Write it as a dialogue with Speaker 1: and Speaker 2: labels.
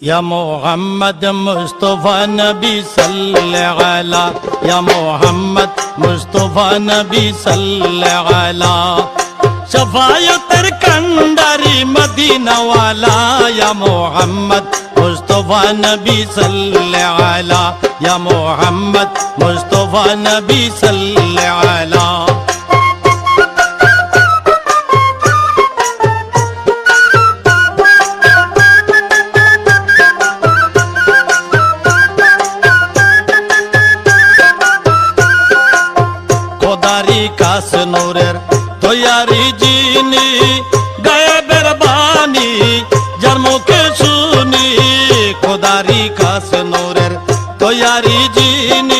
Speaker 1: या मोहम्मद मुस्तफा नबी सल्लल्लाहु अलैहि या मोहम्मद मुस्तफा नबी सल्लल्लाहु अलैहि शफायतर कंडारी मदीना वाला या मोहम्मद मुस्तफा नबी सल्लल्लाहु अलैहि या मोहम्मद मुस्तफा नबी सल्लल्लाहु अलैहि কাস নূরের তৈয়ারি জিনি গায়েবের বাণী যার মুখে শুনি খোদারি কাস নূরের তৈয়ারি জিনি